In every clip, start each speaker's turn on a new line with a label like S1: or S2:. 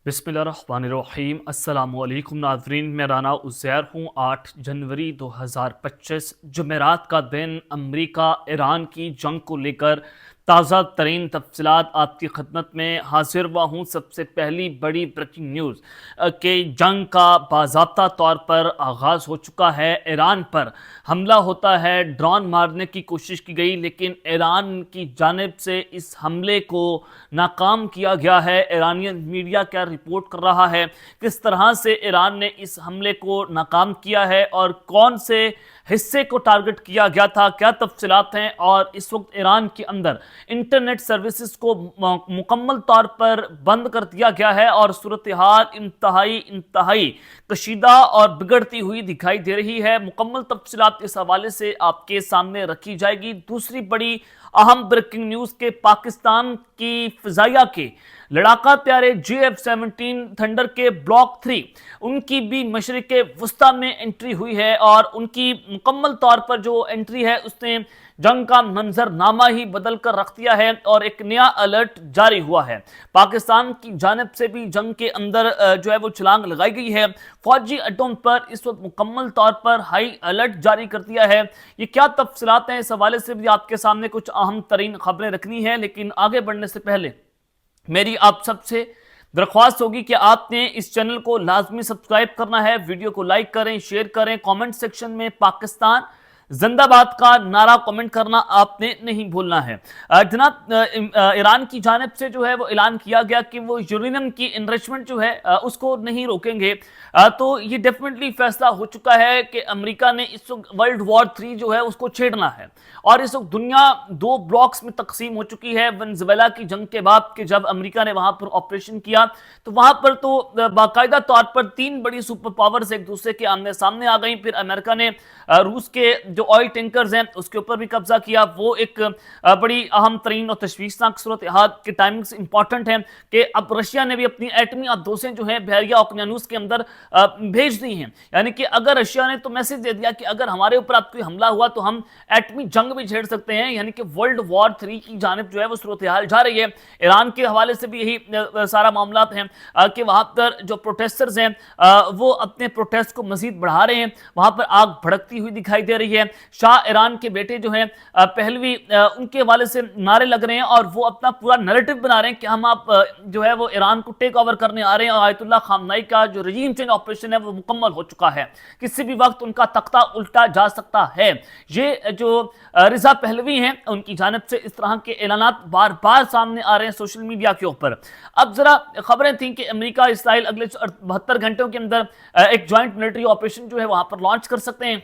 S1: बिस्मिल्लाहिर्रहमानिर्रहीम अस्सलामुअलैकुम नाज़रीन, मैं राना उज़ैर हूँ। 8 जनवरी 2025 जुमेरात का दिन अमेरिका ईरान की जंग को लेकर ताज़ा तरीन तफसीलात आपकी खदमत में हाजिर हुआ हूँ। सबसे पहली बड़ी ब्रेकिंग न्यूज़ कि जंग का बाज़ाब्ता तौर पर आगाज़ हो चुका है। ईरान पर हमला होता है, ड्रोन मारने की कोशिश की गई, लेकिन ईरान की जानिब से इस हमले को नाकाम किया गया है। ईरानियन मीडिया क्या रिपोर्ट कर रहा है, किस तरह से ईरान ने इस हमले को नाकाम किया है और कौन से हिस्से को टारगेट किया गया था, क्या तफसीलात हैं। और इस वक्त ईरान के अंदर इंटरनेट सर्विसेज को मुकम्मल तौर पर बंद कर दिया गया है और सूरत हाल इंतहाई कशीदा और बिगड़ती हुई दिखाई दे रही है। मुकम्मल तफसीलात इस हवाले से आपके सामने रखी जाएगी। दूसरी बड़ी अहम ब्रेकिंग न्यूज के पाकिस्तान की फिजाइया के लड़ाका तैयारे JF-17 थंडर के ब्लॉक 3 उनकी भी मशरिक वस्ता में एंट्री हुई है और उनकी मुकम्मल तौर पर जो एंट्री है उसने जंग का मंजरनामा ही बदल कर रख दिया है और एक नया अलर्ट जारी हुआ है। पाकिस्तान की जानिब से भी जंग के अंदर जो है वो छलांग लगाई गई है। फौजी अड्डों पर इस वक्त मुकम्मल तौर पर हाई अलर्ट जारी कर दिया है। ये क्या तफसीलात हैं, इस हवाले से भी आपके सामने कुछ अहम तरीन खबरें रखनी है, लेकिन आगे बढ़ने से पहले मेरी आप सबसे दरख्वास्त होगी कि आपने इस चैनल को लाजमी सब्सक्राइब करना है, वीडियो को लाइक करें, शेयर करें, कमेंट सेक्शन में पाकिस्तान जिंदाबाद का नारा कमेंट करना आपने नहीं भूलना है। जनाब, ईरान की जानिब से जो है वो ऐलान किया गया कि वो यूरेनियम की इनरिचमेंट जो है उसको नहीं रोकेंगे। तो ये डेफिनेटली फैसला हो चुका है कि अमेरिका ने इस वक्त वर्ल्ड वॉर 3 जो है उसको छेड़ना है और इस वक्त दुनिया दो ब्लॉक्स में तकसीम हो चुकी है। वेनेजुएला की जंग के बाद कि जब अमेरिका ने वहां पर ऑपरेशन किया तो वहां पर तो बाकायदा तौर पर 3 बड़ी सुपर पावर्स एक दूसरे के आमने सामने आ गई। फिर अमेरिका ने रूस के जो ऑयल टैंकर्स हैं उसके ऊपर भी कब्जा किया। वो एक बड़ी अहम तरीन और तशवीशनाक सूरत हाल के टाइमिंग्स इंपॉर्टेंट है कि अब रशिया ने भी अपनी एटमी अदोसें जो है बहरिया ओकियानूस के अंदर भेज दी हैं। यानी कि अगर रशिया ने तो मैसेज दे दिया कि अगर हमारे ऊपर अब कोई हमला हुआ तो हम एटमी जंग भी छेड़ सकते हैं। यानी कि वर्ल्ड वॉर 3 की जानिब जो है वो सूरत हाल जा रही है। ईरान के हवाले से भी यही सारा मामला हैं कि वहां पर जो प्रोटेस्टर्स हैं वो अपने प्रोटेस्ट को मजीद बढ़ा रहे हैं। वहां पर आग भड़कती हुई दिखाई दे रही है। शाह ईरान के बेटे जो हैं पहलवी, उनके हवाले से नारे लग रहे हैं और वो अपना पूरा नैरेटिव बना रहे हैं कि हम आप जो है वो ईरान को टेक ओवर करने आ रहे हैं और आयतुल्लाह खामनाई का जो रजीम चेंज ऑपरेशन है वो मुकम्मल हो चुका है, किसी भी वक्त उनका तख्ता उल्टा जा सकता है। ये जो रिजा पहलवी हैं उनकी जानिब से इस तरह के ऐलानात बार बार सामने आ रहे हैं सोशल मीडिया के ऊपर। अब जरा खबरें थी कि अमेरिका इसराइल अगले 72 घंटों के अंदर एक ज्वाइंट मिलिट्री ऑपरेशन जो है वहां पर लॉन्च कर सकते हैं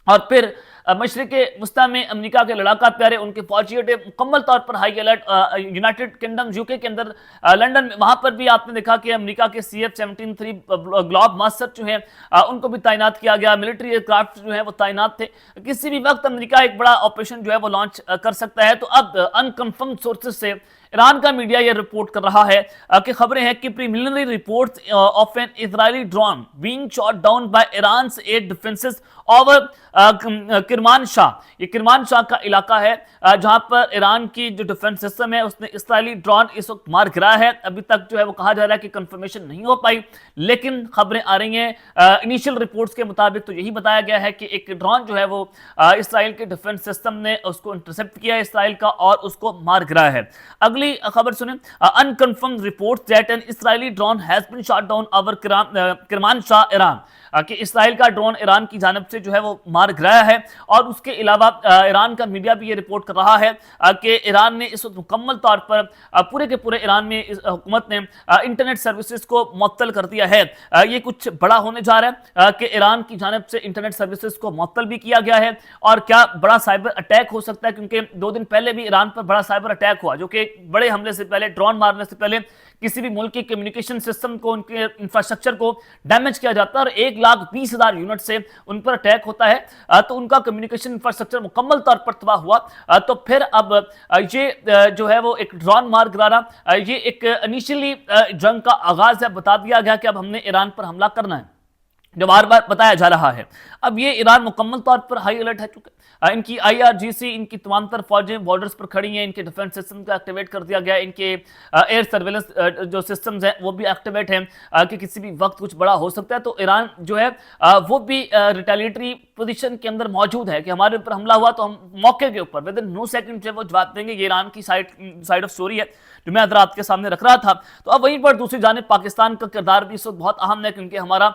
S1: और फिर मशरिक़े वस्ता में अमेरिका के लड़ाका प्यारे उनके फौजी अड्डे मुकम्मल तौर पर high alert. United kingdom UK के अंदर लंदन में वहां पर भी आपने देखा कि अमेरिका के CF-17 ग्लोब मास्टर जो हैं उनको भी तैनात किया गया। मिलिट्री एयरक्राफ्ट जो है वो तैनात थे। किसी भी वक्त अमेरिका एक बड़ा ऑपरेशन जो है वो लॉन्च कर सकता है। तो अब अनकन्फर्म सोर्सेज से ईरान का मीडिया यह रिपोर्ट कर रहा है कि खबरें हैं कि preliminary reports of an Israeli drone being shot down by Iran's air defences over Kermanshah. ये किरमान शाह का इलाका है जहां पर ईरान की जो डिफेंस सिस्टम है उसने इसराइली ड्रोन इस वक्त मार गिराया है। अभी तक जो है वो कहा जा रहा है कि कंफर्मेशन नहीं हो पाई, लेकिन खबरें आ रही हैं इनिशियल रिपोर्ट्स के मुताबिक तो यही बताया गया है कि एक ड्रोन जो है वो इसराइल के डिफेंस सिस्टम ने उसको इंटरसेप्ट किया है इसराइल का और उसको मार गिराया है। अगली खबर सुने, unconfirmed reports that an Israeli drone has been shot down over Kermanshah Iran, कि इसराइल का ड्रोन ईरान की जानिब से जो है वो मार गिराया है। और उसके अलावा ईरान का मीडिया भी ये रिपोर्ट कर रहा है कि ईरान ने इस वक्त मुकम्मल तौर पर पूरे के पूरे ईरान में हुकूमत ने इंटरनेट सर्विसेज को मुअत्तल कर दिया है। ये कुछ बड़ा होने जा रहा है कि ईरान की जानिब से इंटरनेट सर्विसेज को मुअत्तल भी किया गया है और क्या बड़ा साइबर अटैक हो सकता है, क्योंकि 2 दिन पहले भी ईरान पर बड़ा साइबर अटैक हुआ जो कि बड़े हमले से पहले, ड्रोन मारने से पहले किसी भी मुल्क के कम्युनिकेशन सिस्टम को, उनके इंफ्रास्ट्रक्चर को डैमेज किया जाता है और 1,20,000 यूनिट से उन पर अटैक होता है तो उनका कम्युनिकेशन इंफ्रास्ट्रक्चर मुकम्मल तौर पर तबाह हुआ। तो फिर अब ये जो है वो एक ड्रोन मार गिराना, ये एक इनिशियली जंग का आगाज है, बता दिया गया कि अब हमने ईरान पर हमला करना है। जो बार बार बताया जा रहा है। अब ये ईरान मुकम्मल तौर पर हाई अलर्ट है, चुका इनकी IRGC, इनकी तमाम तर फौजें बॉर्डर्स पर खड़ी हैं, इनके डिफेंस सिस्टम को एक्टिवेट कर दिया गया, इनके एयर सर्वेलेंस जो सिस्टम्स हैं वो भी एक्टिवेट हैं कि किसी भी वक्त कुछ बड़ा हो सकता है। तो ईरान जो है वो भी रिटेलिएटरी पोजीशन के अंदर मौजूद है कि हमारे ऊपर हमला हुआ तो हम मौके के ऊपर विद इन नो सेकंड जो है वो जवाब देंगे। ये ईरान की साइड ऑफ स्टोरी है जो मैं अदर आपके सामने रख रहा था। तो अब वहीं पर दूसरी जानिब पाकिस्तान का किरदार भी इस वक्त बहुत अहम है, क्योंकि हमारा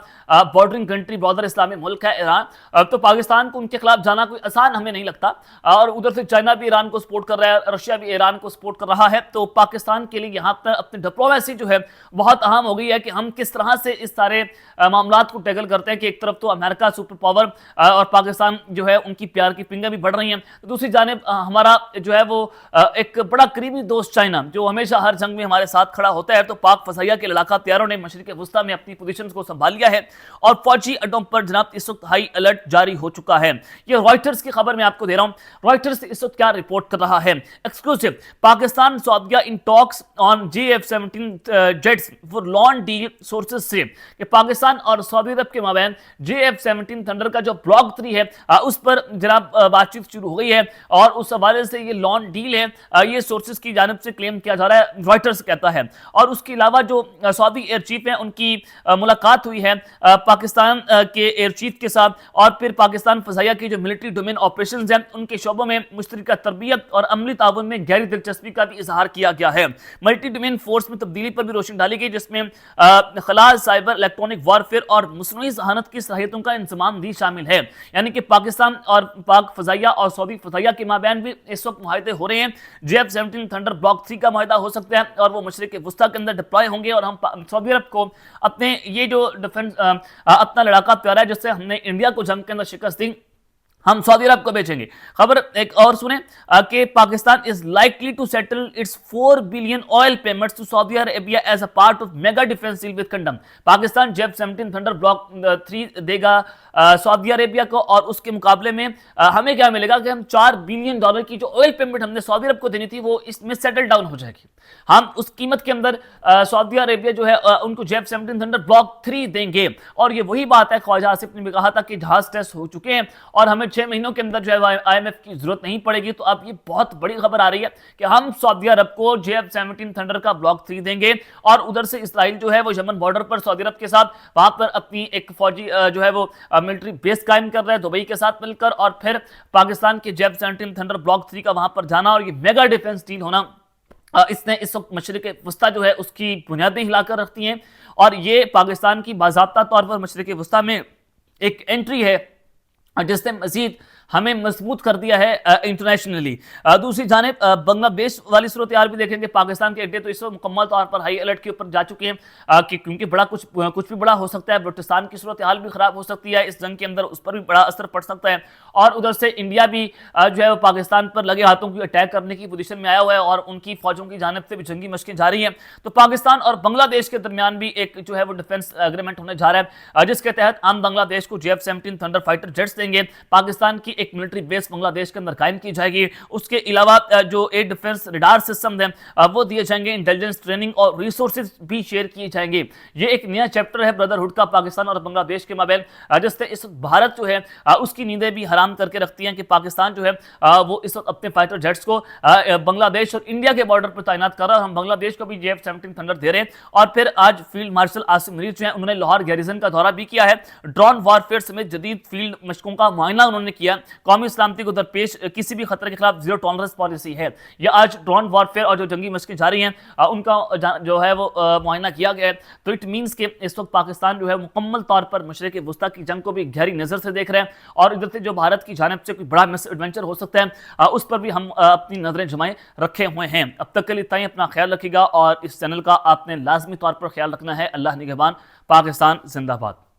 S1: बॉर्डरिंग कंट्री ब्रदर इस्लामी मुल्क है ईरान। तो पाकिस्तान को उनके खिलाफ जाना कोई आसान हमें नहीं लगता, और उधर से चाइना भी ईरान को सपोर्ट कर रहा है, रशिया भी ईरान को सपोर्ट कर रहा है। तो पाकिस्तान के लिए यहाँ पर अपनी डिप्लोमेसी जो है बहुत अहम हो गई है कि हम किस तरह से इस सारे मामला को टैकल करते हैं कि एक तरफ तो अमेरिका सुपर पावर और पाकिस्तान जो है उनकी प्यार की पिंगा भी बढ़ रही हैं, तो दूसरी जानिब हमारा जो है वो एक बड़ा करीबी दोस्त चाइना जो हमेशा हर जंग में हमारे साथ खड़ा होता है। तो पाक फसाइया के लड़ाका तैयारों ने मशरिक वस्ता में अपनी पोजीशन को संभाल लिया है और फौजी अड्डों पर जनाब इस वक्त हाई अलर्ट जारी हो चुका है। ये रॉयटर्स की खबर मैं आपको दे रहा हूं। रॉयटर्स इस वक्त क्या रिपोर्ट कर रहा है, exclusive, Pakistan Saudia in talks on JF-17 jets for long deal. Sources से कि पाकिस्तान और सऊदी अरब के माबैन JF-17 थंडर का जो ब्लॉक 3 है उस पर जनाब बातचीत शुरू हो गई है, और उस हवाले से ये लॉन्ग डील है, ये सोर्सेज की जानिब से क्लेम किया जा रहा है, रॉयटर्स कहता है। और उसके अलावा जो सऊदी एयर चीफ है उनकी मुलाकात हुई है पाकिस्तान के एयर चीफ के साथ, और फिर पाकिस्तान फजाइया की जो मिलिट्री डोमेन ऑपरेशन हैं उनके शोबों में मुश्तरका तरबियत और अमली ताउन में गहरी दिलचस्पी का भी इजहार किया गया है। मल्टी डोमेन फोर्स में तब्दीली पर भी रोशनी डाली गई, जिसमें खलाल, साइबर, इलेक्ट्रॉनिक वारफेयर और मुसनूई जहानत की सलाहियतों का इंतजाम भी शामिल है। यानी कि पाकिस्तान और पाक फजाइया और सऊदी फजाइया के माबैन भी इस वक्त मुआहदे हो रहे हैं। JF-17 थंडर ब्लॉक 3 का मुआहदा हो सकता है और वो मशरिक वस्ता के अंदर डिप्लॉय होंगे, और हम सऊदी अरब को अपने ये जो डिफेंस अपना लड़ाका प्यारा है जिससे हमने इंडिया को जंग के अंदर शिकस्त दी, हम सऊदी अरब को बेचेंगे। खबर एक और सुने कि Pakistan is likely to settle its 4 billion oil payments to Saudi Arabia as a part of mega defence deal with कंडम। पाकिस्तान JF-17 थंडर ब्लॉक 3 देगा सऊदी अरेबिया को, और उसके मुकाबले में हमें क्या मिलेगा कि हम $4 बिलियन की जो ऑयल पेमेंट हमने सऊदी अरब को देनी थी वो इसमें सेटल डाउन हो जाएगी। हम उस कीमत के अंदर सऊदी अरेबिया जो है उनको JF-17 थंडर ब्लॉक 3 देंगे। और ये वही बात है, ख्वाजा आसिफ ने भी कहा था कि जहाज टेस्ट हो चुके हैं और हमें 6 महीनों के अंदर जो है IMF की जरूरत नहीं पड़ेगी। तो अब ये बहुत बड़ी खबर आ रही है कि हम सऊदी अरब को JF-17 थंडर का ब्लॉक 3 देंगे, और उधर से इसराइल जो है वो यमन बॉर्डर पर सऊदी अरब के साथ वहां पर अपनी एक फौजी जो है वो मिलिट्री बेस कायम कर रहा है दुबई के साथ मिलकर, और फिर पाकिस्तान के JF-17 थंडर ब्लॉक 3 का वहां पर जाना और ये मेगा डिफेंस डील होना, इसने इस वक्त मशरिक वस्ता जो है उसकी बुनियादें हिलाकर रखती हैं, और ये पाकिस्तान की बाज़ाब्ता तौर पर मशरिक वस्ता में एक एंट्री है जिसने मजीद हमें मजबूत कर दिया है इंटरनेशनली। दूसरी जानिब बांग्लादेश वाली सूरत यार भी देखेंगे। पाकिस्तान के अड्डे तो इस वक्त मुकम्मल तौर पर हाई अलर्ट के ऊपर जा चुके हैं कि क्योंकि बड़ा कुछ भी बड़ा हो सकता है। बलूचिस्तान की सूरत हाल भी खराब हो सकती है इस जंग के अंदर, उस पर भी बड़ा असर पड़ सकता है। और उधर से इंडिया भी जो है वो पाकिस्तान पर लगे हाथों की अटैक करने की पोजीशन में आया हुआ है, और उनकी फौजों की जानिब से भी जंगी मशकें जारी हैं। तो पाकिस्तान और बांग्लादेश के दरमियान भी एक जो है वो डिफेंस एग्रीमेंट होने जा रहा है, जिसके तहत हम बांग्लादेश को JF-17 थंडर फाइटर जेट्स देंगे। पाकिस्तान की एक मिलिट्री बेस बांग्लादेश के अंदर कायम की जाएगी। उसके अलावा जो एयर डिफेंस रडार सिस्टम है वो दिए जाएंगे, इंटेलिजेंस ट्रेनिंग और रिसोर्सेज भी शेयर किए जाएंगे। ये एक नया चैप्टर है ब्रदरहुड का पाकिस्तान और बांग्लादेश के माबैन, जिससे इस भारत जो है उसकी नींदें भी हराम करके रखती हैं कि पाकिस्तान जो है वो इस वक्त अपने फाइटर जेट्स को बांग्लादेश और इंडिया के बॉर्डर पर तैनात कर रहा है। हम बांग्लादेश को भी JF-17 थंडर दे रहे हैं। और फिर आज फील्ड मार्शल आसिम मुनीर जो है उन्होंने लाहौर गैरिजन का दौरा भी किया है। ड्रोन वॉरफेयर समेत जदीद फील्ड मशकों का मुआयना उन्होंने किया। कौमी सलामती को दरपेश किसी भी खतरे के खिलाफ जीरो टॉलरेंस पॉलिसी है। यह आज ड्रोन वॉरफेयर और जो जंगी मशकें जारी हैं उनका जो है वो मुआयना किया गया है। तो इट मीन्स के इस वक्त पाकिस्तान जो है मुकम्मल तौर पर मशरिक वस्ता की जंग को भी गहरी नज़र से देख रहे हैं, और इधर से जो भारत की जानिब से कोई बड़ा मिस एडवेंचर हो सकता है उस पर भी हम अपनी नजरें जमाए रखे हुए हैं। अब तक के लिए इतना ही, अपना ख्याल रखिएगा और इस चैनल का आपने लाजमी तौर पर ख्याल रखना है। अल्लाह निगहबान। पाकिस्तान जिंदाबाद।